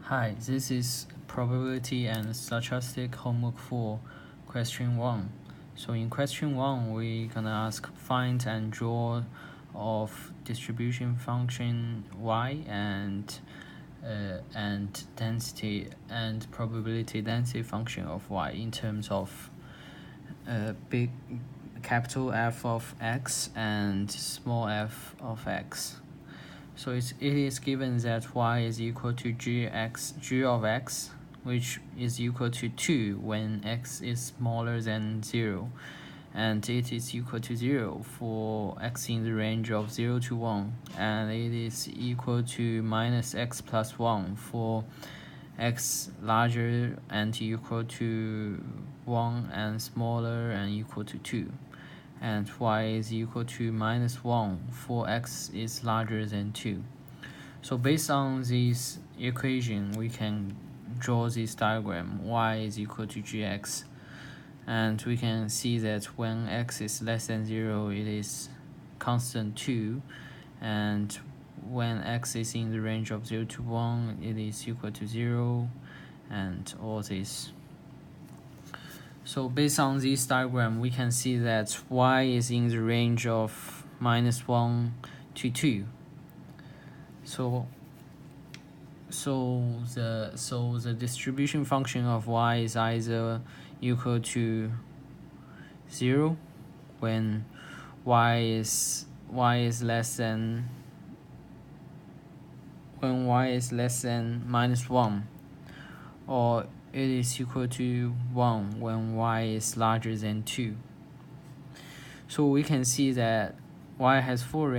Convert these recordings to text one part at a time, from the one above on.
Hi, this is probability and stochastic homework for question 1. So in question 1, we're gonna ask find and draw of distribution function y and density and probability density function of y in terms of big capital F of x and small f of x. So it is given that y is equal to g of x, which is equal to 2 when x is smaller than 0, and it is equal to 0 for x in the range of 0 to 1, and it is equal to minus x plus 1 for x larger and equal to 1 and smaller and equal to 2. And y is equal to minus 1 for x is larger than 2. So based on this equation, we can draw this diagram. Y is equal to gx. And we can see that when x is less than 0, it is constant 2. And when x is in the range of 0 to 1, it is equal to 0, and all this. So based on this diagram, we can see that y is in the range of minus 1 to 2. So the distribution function of y is either equal to 0 when y is less than minus 1, or it is equal to 1 when y is larger than 2. So we can see that y has four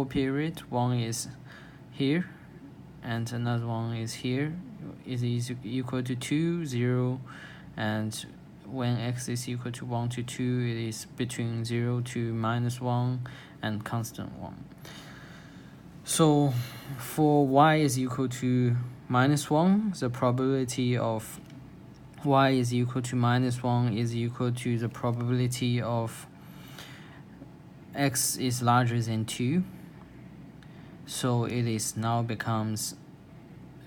periods. One is here, and another one is here. It is equal to 2, 0, and when x is equal to 1 to 2, it is between 0 to minus 1 and constant 1. So for y is equal to minus 1, the probability of y is equal to minus 1 is equal to the probability of x is larger than 2. So it is now becomes,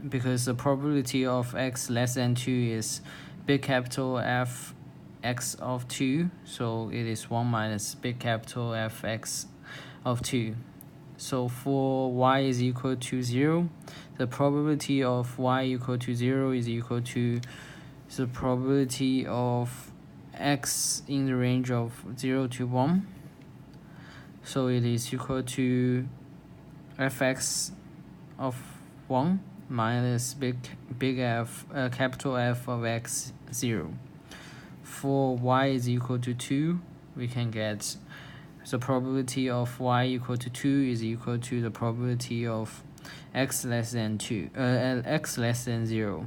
because the probability of x less than 2 is big capital F x of 2, so it is 1 minus big capital F x of 2. So for y is equal to 0, the probability of y equal to 0 is equal to the probability of x in the range of 0 to 1. So it is equal to fx of 1 minus big F capital F of x 0. For y is equal to 2, we can get the probability of y equal to 2 is equal to the probability of x less than 0.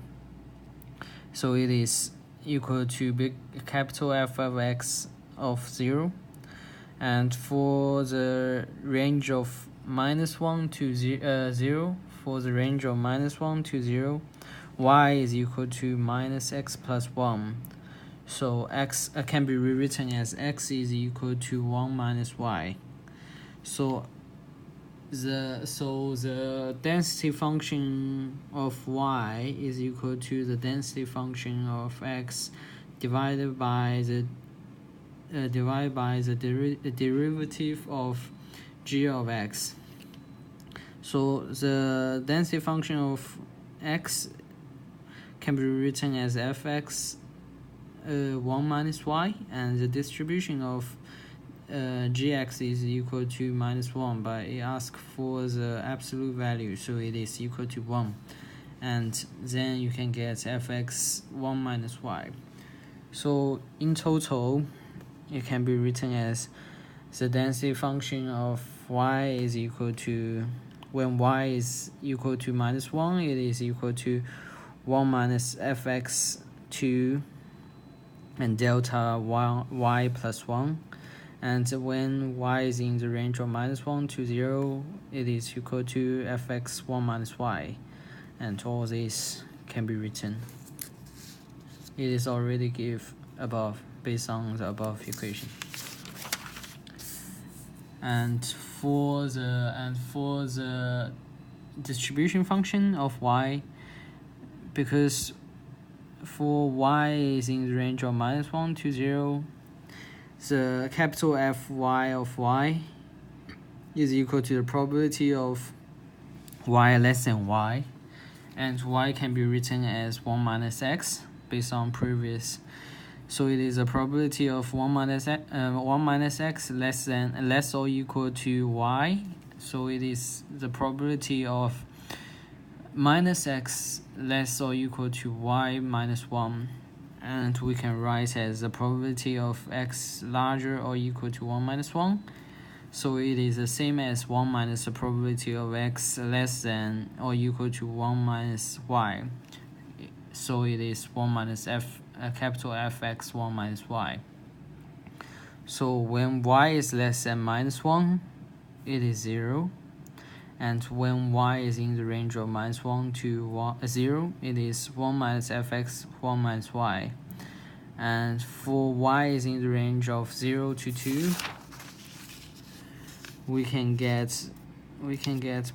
So it is equal to big capital F of x of 0. And for the range of minus 1 to 0, for the range of minus 1 to 0, y is equal to minus x plus 1. So x can be rewritten as x is equal to 1 minus y. So the density function of y is equal to the density function of x divided by the derivative of g of x. So the density function of x can be written as fx 1 minus y, and the distribution of gx is equal to minus 1, but it asks for the absolute value, so it is equal to 1, and then you can get fx 1 minus y. So in total, it can be written as the density function of y is equal to, when y is equal to minus 1, it is equal to 1 minus fx 2 and delta y plus 1. And when y is in the range of minus 1 to 0, it is equal to fx 1 minus y. And all this can be written. It is already given above, based on the above equation. And for the distribution function of y, because for y is in the range of -1 to 0, the capital Fy of y is equal to the probability of y less than y, and y can be written as 1 minus x based on previous. So it is a probability of 1 minus x less or equal to y. So it is the probability of minus x less or equal to y minus 1, and we can write as the probability of x larger or equal to 1 minus 1. So it is the same as 1 minus the probability of x less than or equal to 1 minus y. So it is 1 minus capital Fx 1 minus y. So when y is less than -1, it is 0. And when y is in the range of -1 to 0, it is 1 minus Fx 1 minus y. And for y is in the range of 0 to 2, we can get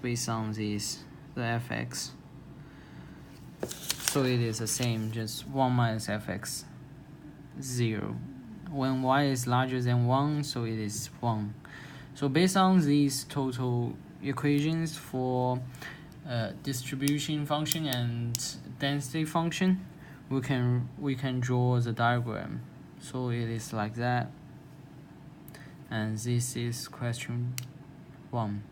based on this the Fx. So it is the same, just 1 minus Fx 0. When y is larger than 1, so it is 1. So based on these total equations for distribution function and density function, we can draw the diagram. So it is like that, and this is question 1.